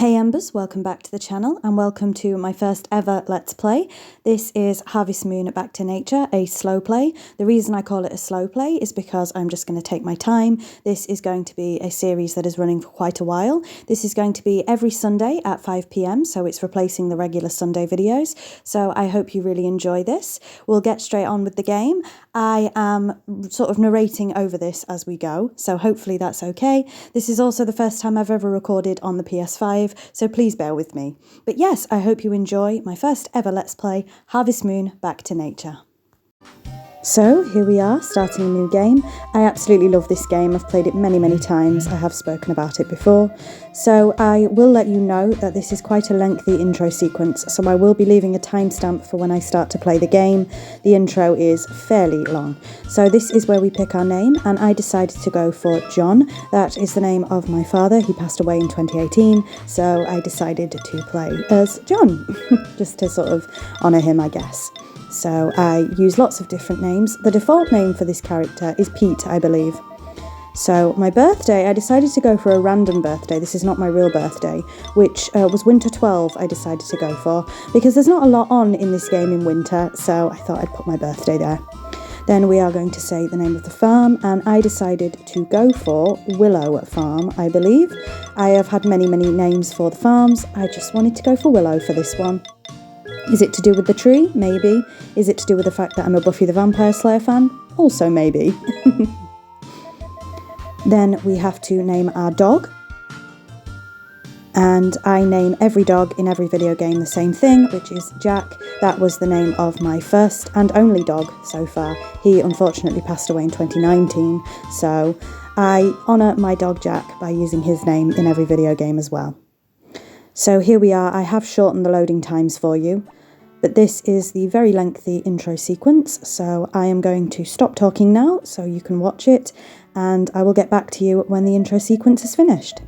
Hey Embers, welcome back to the channel and welcome to my first ever Let's Play. This is Harvest Moon Back to Nature, a slow play. The reason I call it a slow play is because I'm just going to take my time. This is going to be a series that is running for quite a while. This is going to be every Sunday at 5 PM, so it's replacing the regular Sunday videos. So I hope you really enjoy this. We'll get straight on with the game. I am sort of narrating over this as we go, so hopefully that's okay. This is also the first time I've ever recorded on the PS5, so please bear with me. But yes, I hope you enjoy my first ever Let's Play, Harvest Moon Back to Nature. So here we are, starting a new game. I absolutely love this game. I've played it many times. I have spoken about it before. So I will let you know that this is quite a lengthy intro sequence, so I will be leaving a timestamp for when I start to play the game. The intro is fairly long. So this is where we pick our name, and I decided to go for John. That is the name of my father. He passed away in 2018, so I decided to play as John, just to sort of honour him, I guess. So I use lots of different names. The default name for this character is Pete, I believe. So my birthday, I decided to go for a random birthday. This is not my real birthday, which was winter 12 I decided to go for, because there's not a lot on in this game in winter, so I thought I'd put my birthday there. Then we are going to say the name of the farm, and I decided to go for Willow Farm, I believe. I have had many names for the farms. I just wanted to go for Willow for this one. Is it to do with the tree? Maybe. Is it to do with the fact that I'm a Buffy the Vampire Slayer fan? Also maybe. Then we have to name our dog. And I name every dog in every video game the same thing, which is Jack. That was the name of my first and only dog so far. He unfortunately passed away in 2019, so I honour my dog Jack by using his name in every video game as well. So here we are. I have shortened the loading times for you, but this is the very lengthy intro sequence, so I am going to stop talking now so you can watch it, and I will get back to you when the intro sequence is finished.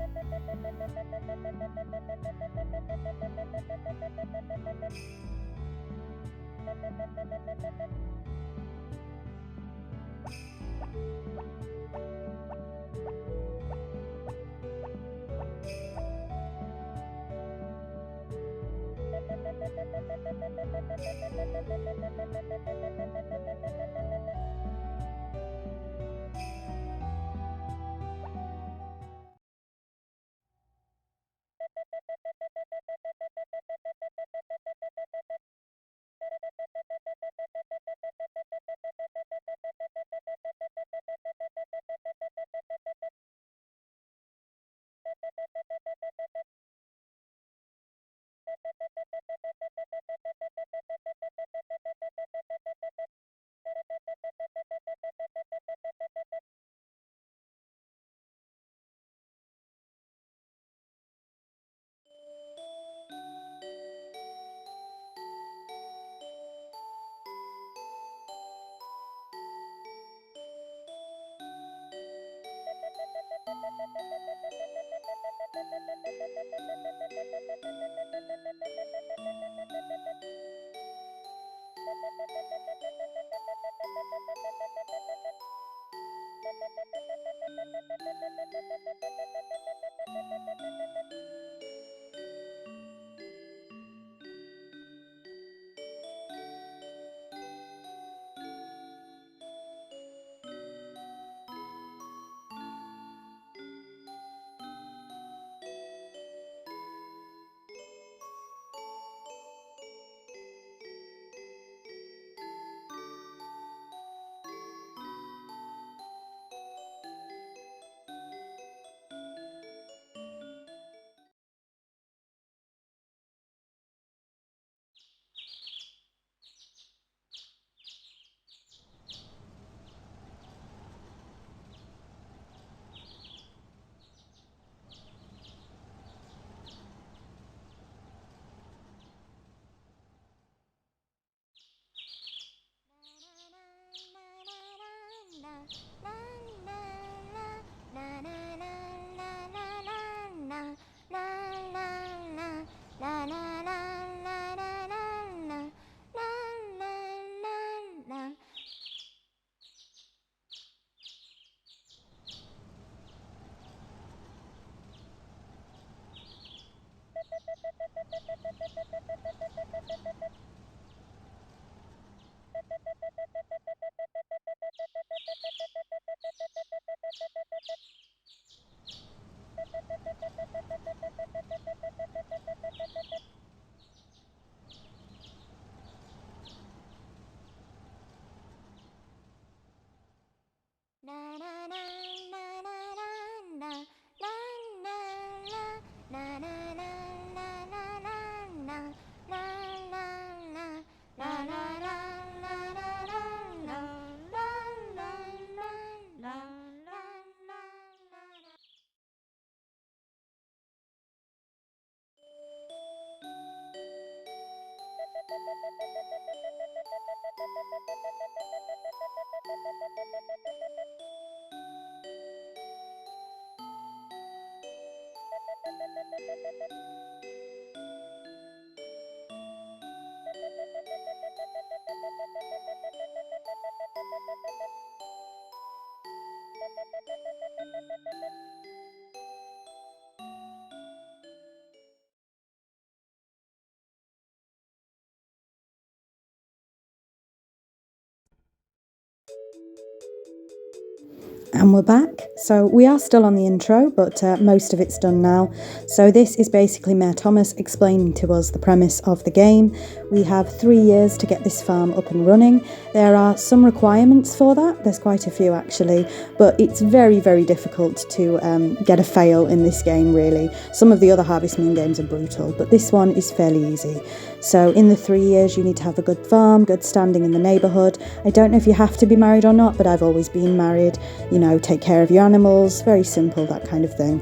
And we're back. So we are still on the intro, but most of it's done now. So this is basically Mayor Thomas explaining to us the premise of the game. We have 3 years to get this farm up and running. There are some requirements for that. There's quite a few actually, but it's very, very difficult to get a fail in this game really. Some of the other Harvest Moon games are brutal, but this one is fairly easy. So in the 3 years, you need to have a good farm, good standing in the neighbourhood. I don't know if you have to be married or not, but I've always been married. You know, take care of your animals, very simple, that kind of thing.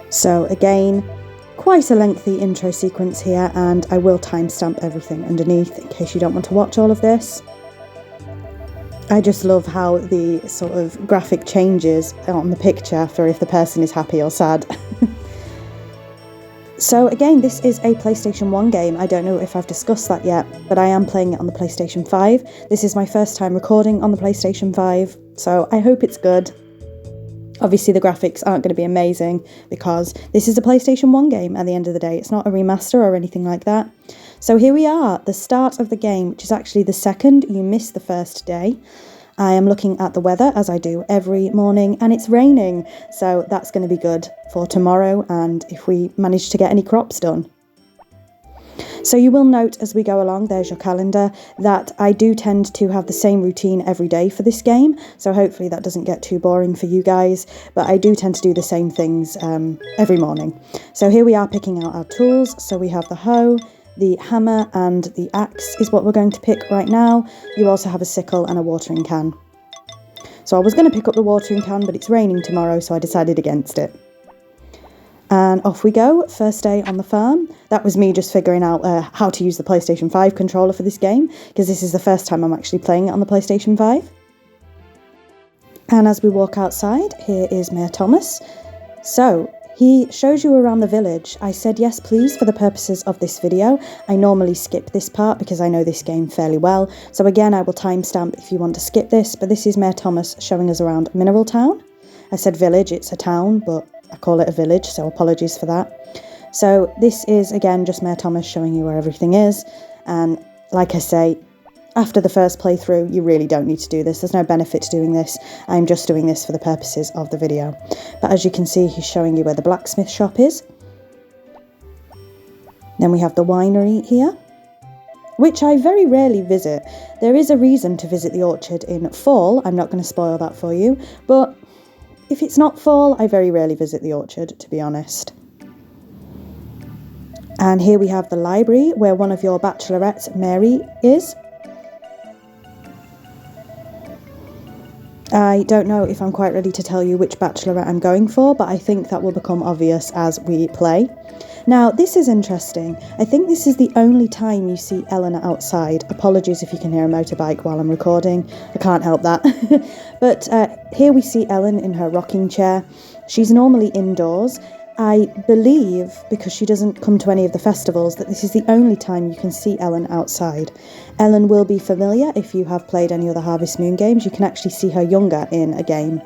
So again, quite a lengthy intro sequence here, and I will timestamp everything underneath in case you don't want to watch all of this. I just love how the sort of graphic changes on the picture for if the person is happy or sad. So again, this is a PlayStation 1 game. I don't know if I've discussed that yet, but I am playing it on the PlayStation 5. This is my first time recording on the PlayStation 5, so I hope it's good. Obviously the graphics aren't going to be amazing because this is a PlayStation 1 game at the end of the day. It's not a remaster or anything like that. So here we are, the start of the game, which is actually the second. You missed the first day. I am looking at the weather, as I do every morning, and it's raining, so that's going to be good for tomorrow and if we manage to get any crops done. So you will note as we go along, there's your calendar, that I do tend to have the same routine every day for this game, so hopefully that doesn't get too boring for you guys, but I do tend to do the same things every morning. So here we are picking out our tools, so we have the hoe, the hammer and the axe is what we're going to pick right now. You also have a sickle and a watering can. So I was going to pick up the watering can, but it's raining tomorrow, so I decided against it. And off we go, first day on the farm. That was me just figuring out how to use the PlayStation 5 controller for this game, because this is the first time I'm actually playing it on the PlayStation 5. And as we walk outside, here is Mayor Thomas. So he shows you around the village. I said yes please for the purposes of this video. I normally skip this part because I know this game fairly well. So again, I will timestamp if you want to skip this, but this is Mayor Thomas showing us around Mineral Town. I said village, it's a town, but I call it a village, so apologies for that. So this is again just Mayor Thomas showing you where everything is. And like I say, after the first playthrough, you really don't need to do this. There's no benefit to doing this. I'm just doing this for the purposes of the video. But as you can see, he's showing you where the blacksmith shop is. Then we have the winery here, which I very rarely visit. There is a reason to visit the orchard in fall. I'm not going to spoil that for you. But if it's not fall, I very rarely visit the orchard, to be honest. And here we have the library, where one of your bachelorettes, Mary, is. I don't know if I'm quite ready to tell you which bachelorette I'm going for, but I think that will become obvious as we play. Now, this is interesting. I think this is the only time you see Ellen outside. Apologies if you can hear a motorbike while I'm recording. I can't help that. But here we see Ellen in her rocking chair. She's normally indoors. I believe, because she doesn't come to any of the festivals, that this is the only time you can see Ellen outside. Ellen will be familiar if you have played any other Harvest Moon games. You can actually see her younger in a game.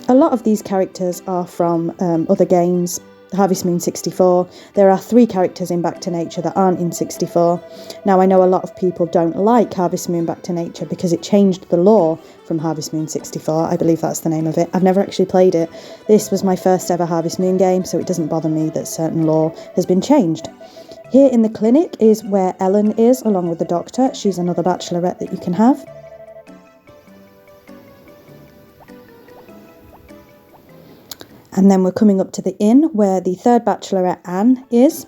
A lot of these characters are from other games. Harvest Moon 64. There are 3 characters in Back to Nature that aren't in 64. Now I know a lot of people don't like Harvest Moon Back to Nature because it changed the lore from Harvest Moon 64. I believe that's the name of it. I've never actually played it. This was my first ever Harvest Moon game, so it doesn't bother me that certain lore has been changed. Here in the clinic is where Ellen is, along with the doctor. She's another bachelorette that you can have. And then we're coming up to the inn where the third bachelorette, Anne, is.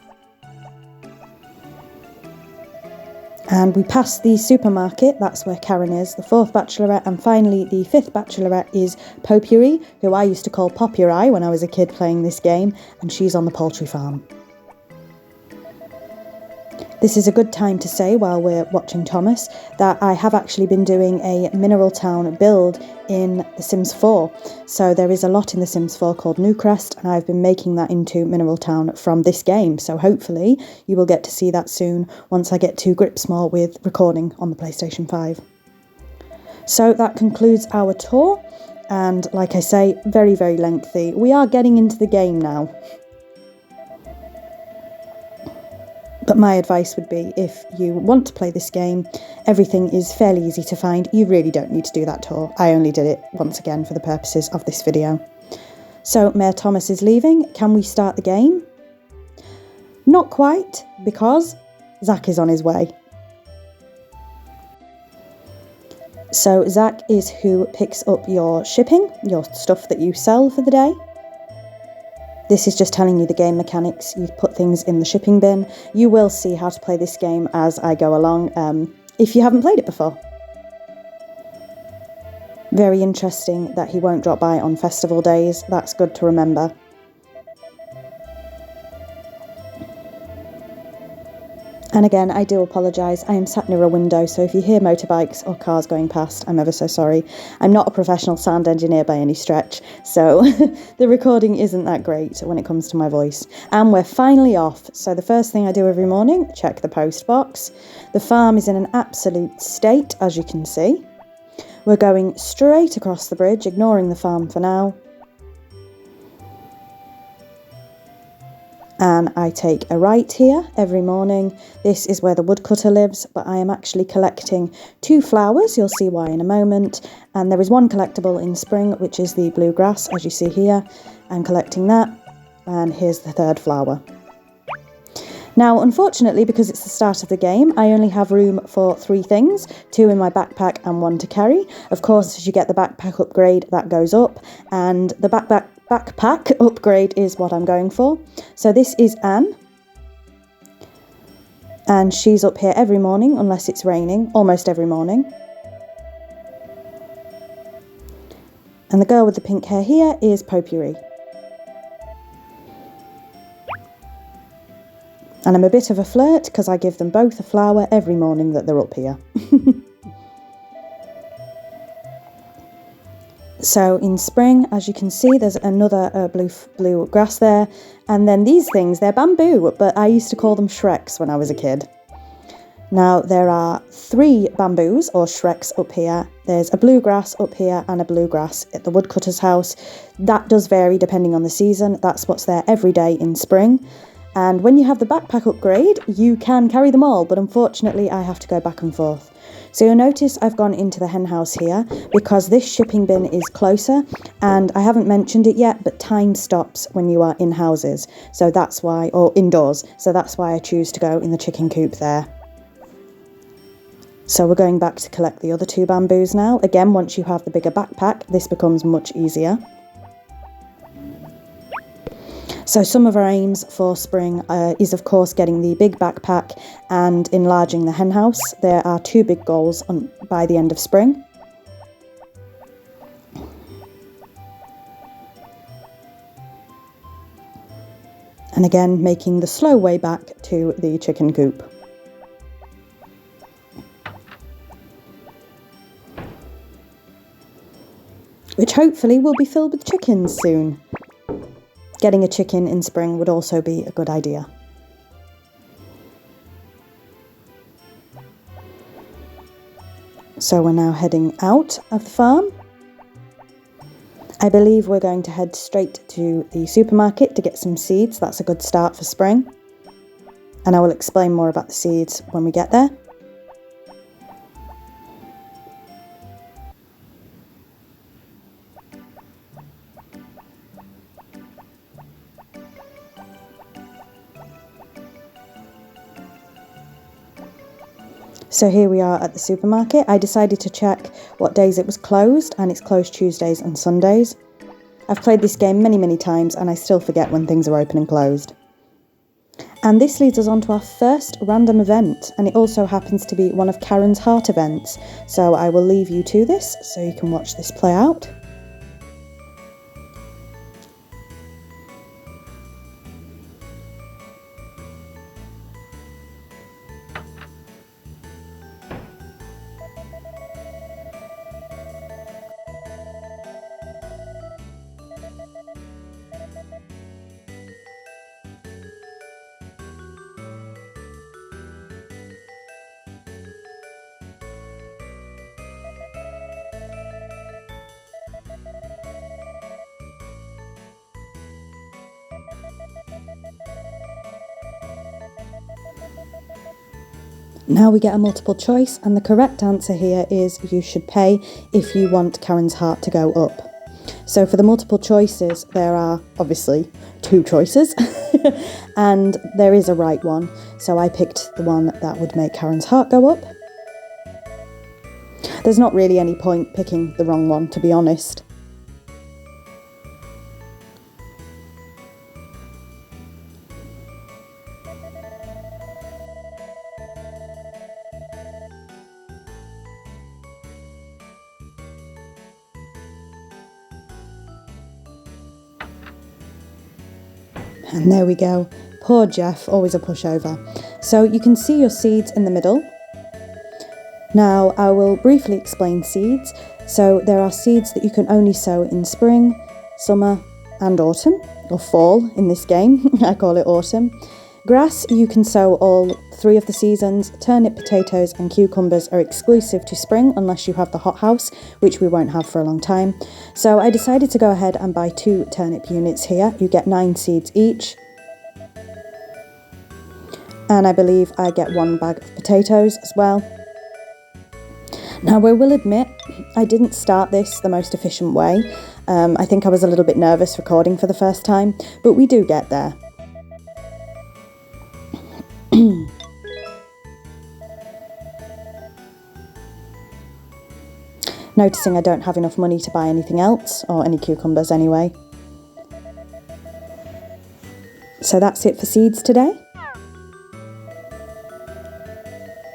And we pass the supermarket, that's where Karen is, the fourth bachelorette, and finally the fifth bachelorette is Potpourri, who I used to call Popuri when I was a kid playing this game, and she's on the poultry farm. This is a good time to say, while we're watching Thomas, that I have actually been doing a Mineral Town build in The Sims 4. So there is a lot in The Sims 4 called Newcrest, and I've been making that into Mineral Town from this game. So hopefully you will get to see that soon once I get to grips more with recording on the PlayStation 5. So that concludes our tour, and like I say, very, very lengthy. We are getting into the game now. But my advice would be, if you want to play this game, everything is fairly easy to find. You really don't need to do that tour. I only did it once again for the purposes of this video. So Mayor Thomas is leaving. Can we start the game? Not quite, because Zach is on his way. So Zach is who picks up your shipping, your stuff that you sell for the day. This is just telling you the game mechanics. You put things in the shipping bin. You will see how to play this game as I go along, if you haven't played it before. Very interesting that he won't drop by on festival days. That's good to remember. And again, I do apologise. I am sat near a window, so if you hear motorbikes or cars going past, I'm ever so sorry. I'm not a professional sound engineer by any stretch, so the recording isn't that great when it comes to my voice. And we're finally off. So the first thing I do every morning, check the post box. The farm is in an absolute state, as you can see. We're going straight across the bridge, ignoring the farm for now. And I take a right here every morning. This is where the woodcutter lives, but I am actually collecting 2 flowers. You'll see why in a moment. And there is one collectible in spring, which is the bluegrass, as you see here. I'm collecting that. And here's the 3rd flower. Now, unfortunately, because it's the start of the game, I only have room for 3 things, 2 in my backpack and 1 to carry. Of course, as you get the backpack upgrade, that goes up, and the backpack upgrade is what I'm going for. So this is Anne, and she's up here every morning, unless it's raining, almost every morning. And the girl with the pink hair here is Potpourri. And I'm a bit of a flirt because I give them both a flower every morning that they're up here. So in spring, as you can see, there's another blue grass there. And then these things, they're bamboo, but I used to call them Shreks when I was a kid. Now there are 3 bamboos or Shreks up here. There's a bluegrass up here and a bluegrass at the woodcutter's house. That does vary depending on the season. That's what's there every day in spring. And when you have the backpack upgrade, you can carry them all, but unfortunately I have to go back and forth. So you'll notice I've gone into the hen house here because this shipping bin is closer, and I haven't mentioned it yet, but time stops when you are in houses. So that's why, or indoors, so that's why I choose to go in the chicken coop there. So we're going back to collect the other 2 bamboos now. Again, once you have the bigger backpack, this becomes much easier. So some of our aims for spring is of course getting the big backpack and enlarging the hen house. There are 2 big goals by the end of spring. And again, making the slow way back to the chicken coop. Which hopefully will be filled with chickens soon. Getting a chicken in spring would also be a good idea. So we're now heading out of the farm. I believe we're going to head straight to the supermarket to get some seeds. That's a good start for spring. And I will explain more about the seeds when we get there. So here we are at the supermarket. I decided to check what days it was closed, and it's closed Tuesdays and Sundays. I've played this game many times and I still forget when things are open and closed. And this leads us on to our first random event, and it also happens to be one of Karen's heart events. So I will leave you to this so you can watch this play out. Now we get a multiple choice, and the correct answer here is you should pay if you want Karen's heart to go up. So for the multiple choices, there are obviously 2 choices and there is a right one. So I picked the one that would make Karen's heart go up. There's not really any point picking the wrong one, to be honest. And there we go. Poor Jeff, always a pushover. So you can see your seeds in the middle. Now I will briefly explain seeds. So there are seeds that you can only sow in spring, summer and autumn, or fall in this game. I call it autumn. Grass you can sow all 3 of the seasons. Turnip, potatoes and cucumbers are exclusive to spring unless you have the hothouse, which we won't have for a long time. So I decided to go ahead and buy 2 turnip units here. You get 9 seeds each. And I believe I get 1 bag of potatoes as well. Now I will admit, I didn't start this the most efficient way. I think I was a little bit nervous recording for the first time, but we do get there. Noticing I don't have enough money to buy anything else, or any cucumbers anyway. So that's it for seeds today.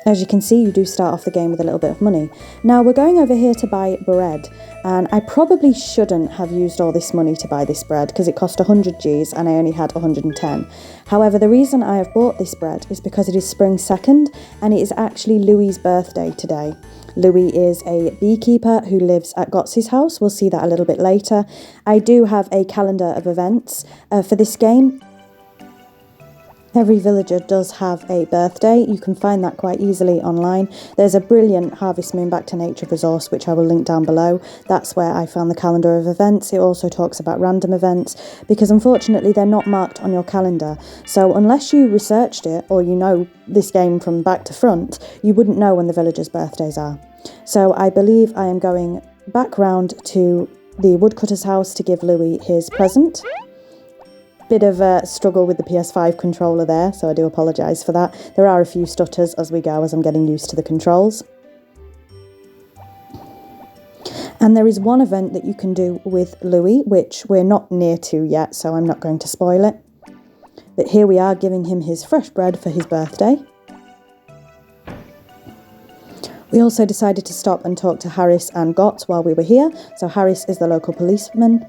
As you can see, you do start off the game with a little bit of money. Now we're going over here to buy bread, and I probably shouldn't have used all this money to buy this bread because it cost 100 Gs and I only had 110. However, the reason I have bought this bread is because it is spring 2nd and it is actually Louie's birthday today. Louie is a beekeeper who lives at Gotz's house. We'll see that a little bit later. I do have a calendar of events for this game. Every villager does have a birthday. You can find that quite easily online. There's a brilliant Harvest Moon Back to Nature resource, which I will link down below. That's where I found the calendar of events. It also talks about random events, because unfortunately they're not marked on your calendar. So unless you researched it, or you know this game from back to front, you wouldn't know when the villagers' birthdays are. So I believe I am going back round to the woodcutter's house to give Louie his present. Bit of a struggle with the PS5 controller there, so I do apologise for that. There are a few stutters as we go, as I'm getting used to the controls. And there is one event that you can do with Louie, which we're not near to yet, so I'm not going to spoil it. But here we are giving him his fresh bread for his birthday. We also decided to stop and talk to Harris and Gott while we were here. So Harris is the local policeman.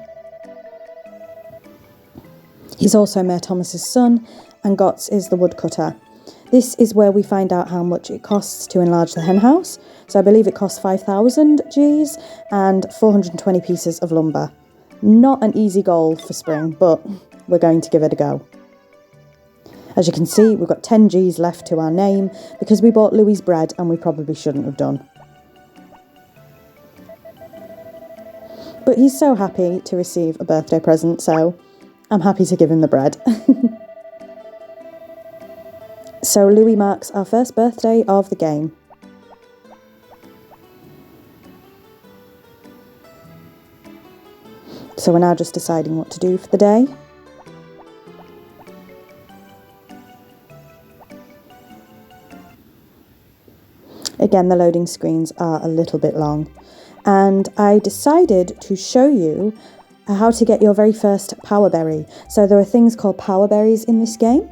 He's also Mayor Thomas's son, and Gotts is the woodcutter. This is where we find out how much it costs to enlarge the hen house. So I believe it costs 5,000 Gs and 420 pieces of lumber. Not an easy goal for spring, but we're going to give it a go. As you can see, we've got 10 Gs left to our name because we bought Louie's bread and we probably shouldn't have done. But he's so happy to receive a birthday present, so I'm happy to give him the bread. So Louie marks our first birthday of the game. So we're now just deciding what to do for the day. Again, the loading screens are a little bit long. And I decided to show you how to get your very first power berry. So there are things called power berries in this game.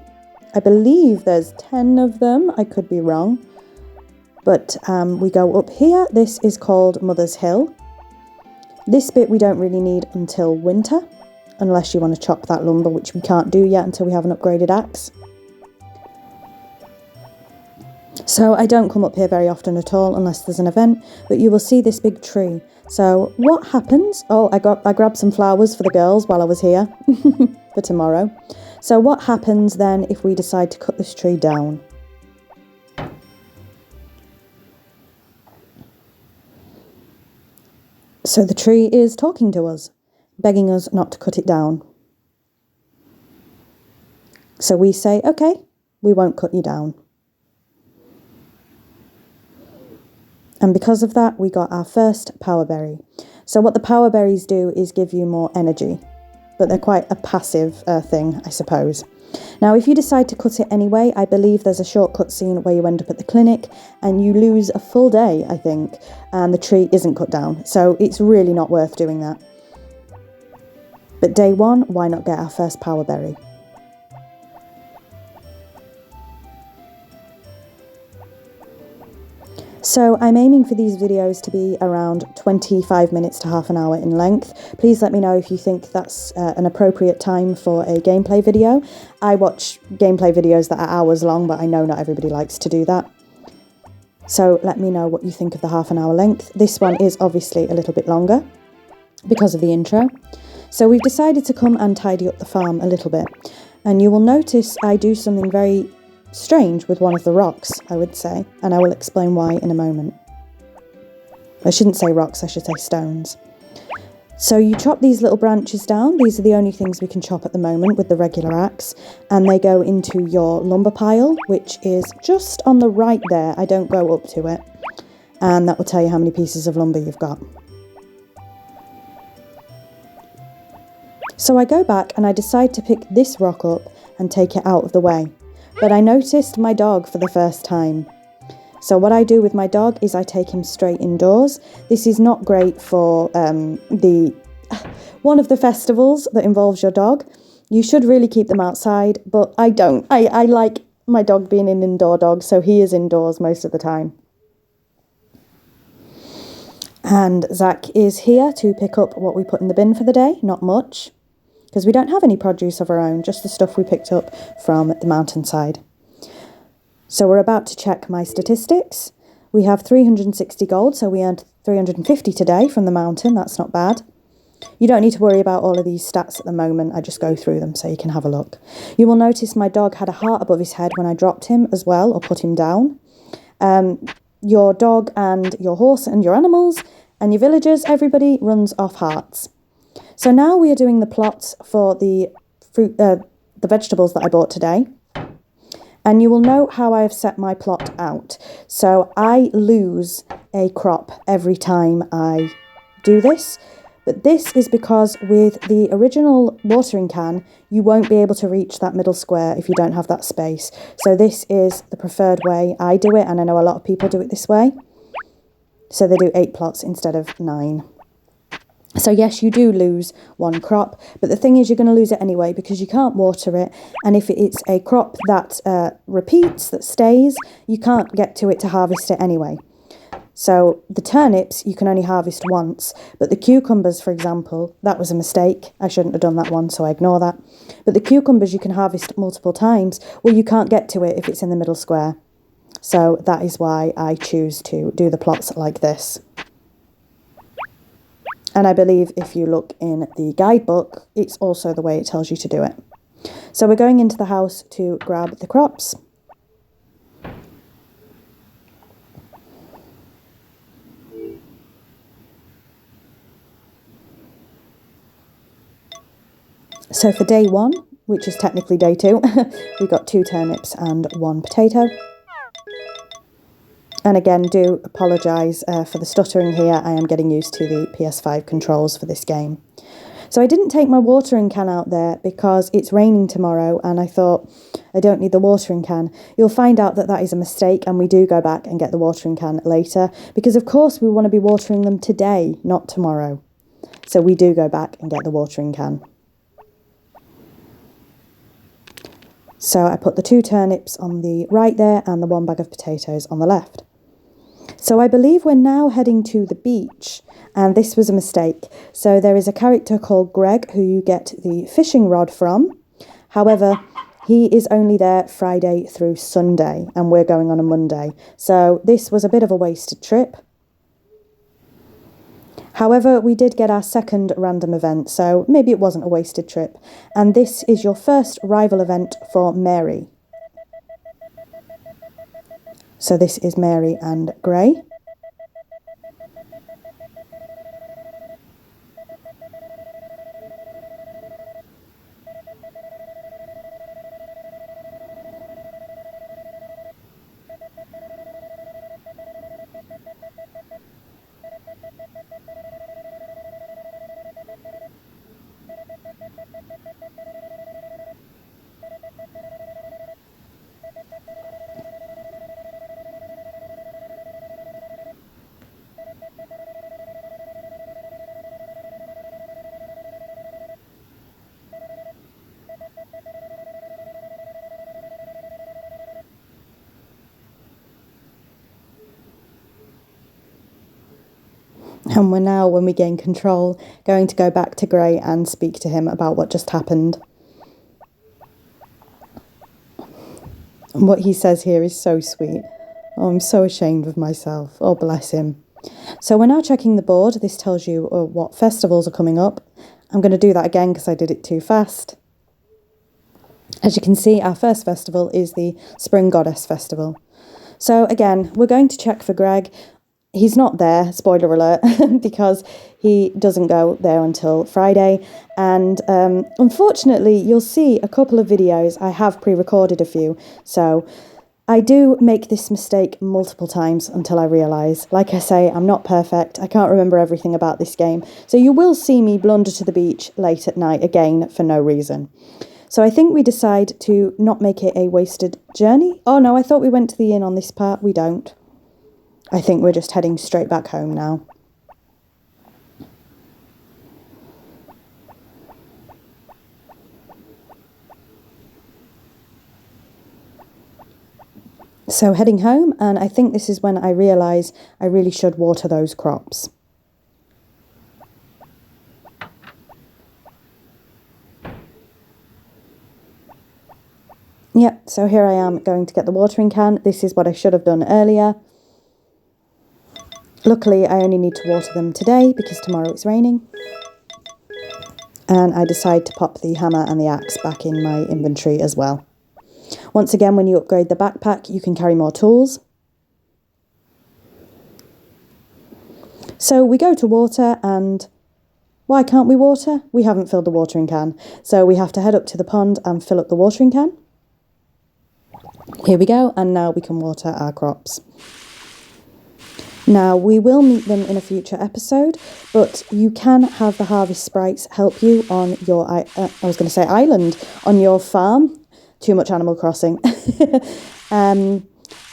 I believe there's 10 of them, I could be wrong. But we go up here, this is called Mother's Hill. This bit we don't really need until winter, unless you want to chop that lumber, which we can't do yet until we have an upgraded axe. So I don't come up here very often at all unless there's an event, but you will see this big tree. So what happens? Oh, I grabbed some flowers for the girls while I was here for tomorrow. So what happens then if we decide to cut this tree down? So the tree is talking to us, begging us not to cut it down. So we say, okay, we won't cut you down. And because of that, we got our first power berry. So what the power berries do is give you more energy, but they're quite a passive thing, I suppose. Now, if you decide to cut it anyway, I believe there's a shortcut scene where you end up at the clinic and you lose a full day, I think, and the tree isn't cut down. So it's really not worth doing that. But day one, why not get our first power berry? So I'm aiming for these videos to be around 25 minutes to half an hour in length. Please let me know if you think that's an appropriate time for a gameplay video. I watch gameplay videos that are hours long, but I know not everybody likes to do that. So let me know what you think of the half an hour length. This one is obviously a little bit longer because of the intro. So we've decided to come and tidy up the farm a little bit. And you will notice I do something very strange with one of the rocks, I would say, and I will explain why in a moment. I shouldn't say rocks, I should say stones. So you chop these little branches down. These are the only things we can chop at the moment with the regular axe, and they go into your lumber pile, which is just on the right there. I don't go up to it, and that will tell you how many pieces of lumber you've got. So I go back and I decide to pick this rock up and take it out of the way. But I noticed my dog for the first time. So what I do with my dog is I take him straight indoors. This is not great for one of the festivals that involves your dog. You should really keep them outside, but I don't. I like my dog being an indoor dog, so he is indoors most of the time. And Zach is here to pick up what we put in the bin for the day. Not much, because we don't have any produce of our own, just the stuff we picked up from the mountainside. So we're about to check my statistics. We have 360 gold, so we earned 350 today from the mountain. That's not bad. You don't need to worry about all of these stats at the moment. I just go through them so you can have a look. You will notice my dog had a heart above his head when I dropped him as well, or put him down. Your dog and your horse and your animals and your villagers, everybody runs off hearts. So now we are doing the plots for the fruit, the vegetables that I bought today. And you will note how I have set my plot out. So I lose a crop every time I do this. But this is because with the original watering can, you won't be able to reach that middle square if you don't have that space. So this is the preferred way I do it, and I know a lot of people do it this way. So they do 8 plots instead of 9. So yes, you do lose one crop, but the thing is you're going to lose it anyway because you can't water it. And if it's a crop that repeats, that stays, you can't get to it to harvest it anyway. So the turnips you can only harvest once, but the cucumbers, for example, that was a mistake. I shouldn't have done that one, so I ignore that. But the cucumbers you can harvest multiple times. Well, you can't get to it if it's in the middle square. So that is why I choose to do the plots like this. And I believe if you look in the guidebook, it's also the way it tells you to do it. So we're going into the house to grab the crops. So for day 1, which is technically day 2, we got 2 turnips and 1 potato. And again, do apologise for the stuttering here. I am getting used to the PS5 controls for this game. So I didn't take my watering can out there because it's raining tomorrow, and I thought I don't need the watering can. You'll find out that that is a mistake, and we do go back and get the watering can later because of course we want to be watering them today, not tomorrow. So we do go back and get the watering can. So I put the 2 turnips on the right there and the 1 bag of potatoes on the left. So I believe we're now heading to the beach, and this was a mistake. So there is a character called Greg who you get the fishing rod from. However, he is only there Friday through Sunday, and we're going on a Monday. So this was a bit of a wasted trip. However, we did get our second random event, so maybe it wasn't a wasted trip. And this is your first rival event for Mary. So this is Mary and Gray. And we're now, when we gain control, going to go back to Gray and speak to him about what just happened. And what he says here is so sweet. Oh, I'm so ashamed of myself. Oh, bless him. So we're now checking the board. This tells you what festivals are coming up. I'm going to do that again because I did it too fast. As you can see, our first festival is the Spring Goddess Festival. So again, we're going to check for Greg. He's not there, spoiler alert, because he doesn't go there until Friday. And unfortunately, you'll see a couple of videos. I have pre-recorded a few. So I do make this mistake multiple times until I realise. Like I say, I'm not perfect. I can't remember everything about this game. So you will see me blunder to the beach late at night again for no reason. So I think we decide to not make it a wasted journey. Oh no, I thought we went to the inn on this part. We don't. I think we're just heading straight back home now. So heading home, and I think this is when I realise I really should water those crops. Yep, so here I am going to get the watering can. This is what I should have done earlier. Luckily, I only need to water them today because tomorrow it's raining. And I decide to pop the hammer and the axe back in my inventory as well. Once again, when you upgrade the backpack, you can carry more tools. So we go to water, and why can't we water? We haven't filled the watering can. So we have to head up to the pond and fill up the watering can. Here we go, and now we can water our crops. Now, we will meet them in a future episode, but you can have the harvest sprites help you on your, island, on your farm. Too much Animal Crossing. I'm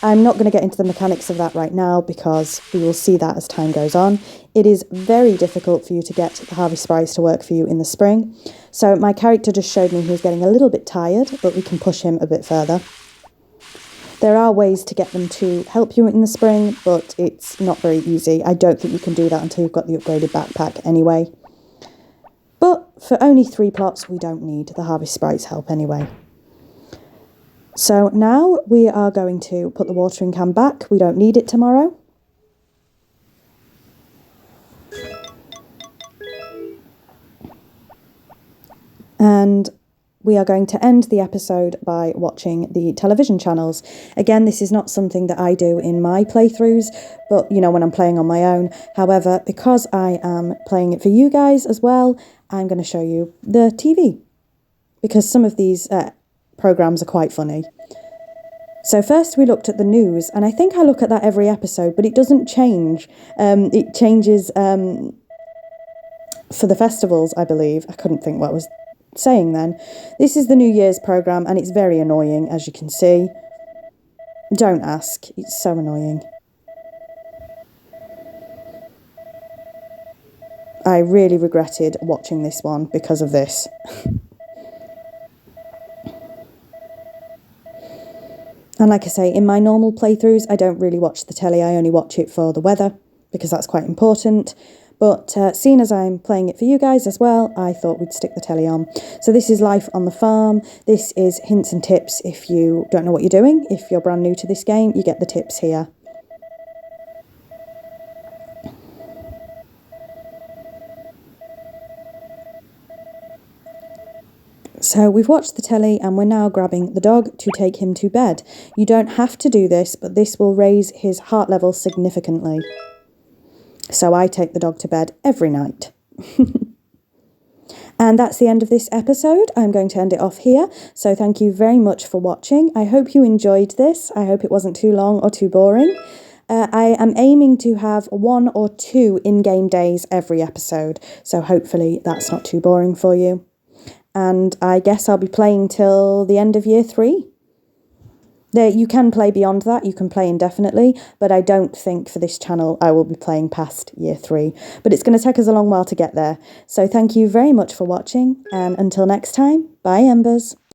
not going to get into the mechanics of that right now because we will see that as time goes on. It is very difficult for you to get the harvest sprites to work for you in the spring. So my character just showed me he was getting a little bit tired, but we can push him a bit further. There are ways to get them to help you in the spring, but it's not very easy. I don't think you can do that until you've got the upgraded backpack anyway. But for only 3 plots, we don't need the harvest sprites help anyway. So now we are going to put the watering can back. We don't need it tomorrow. And we are going to end the episode by watching the television channels. Again, this is not something that I do in my playthroughs, but when I'm playing on my own. However, because I am playing it for you guys as well, I'm going to show you the TV, because some of these programs are quite funny. So first we looked at the news, and I think I look at that every episode, but it doesn't change. It changes for the festivals, I believe. I couldn't think what I was saying then. This is the New Year's programme, and it's very annoying, as you can see. Don't ask, it's so annoying. I really regretted watching this one because of this. And like I say, in my normal playthroughs, I don't really watch the telly. I only watch it for the weather because that's quite important. But seeing as I'm playing it for you guys as well, I thought we'd stick the telly on. So this is Life on the Farm. This is hints and tips if you don't know what you're doing. If you're brand new to this game, you get the tips here. So we've watched the telly and we're now grabbing the dog to take him to bed. You don't have to do this, but this will raise his heart level significantly. So I take the dog to bed every night. And that's the end of this episode. I'm going to end it off here. So thank you very much for watching. I hope you enjoyed this. I hope it wasn't too long or too boring. I am aiming to have 1 or 2 in-game days every episode. So hopefully that's not too boring for you. And I guess I'll be playing till the end of year 3. You can play beyond that, you can play indefinitely, but I don't think for this channel I will be playing past year 3. But it's going to take us a long while to get there. So thank you very much for watching, and until next time, bye EMbers.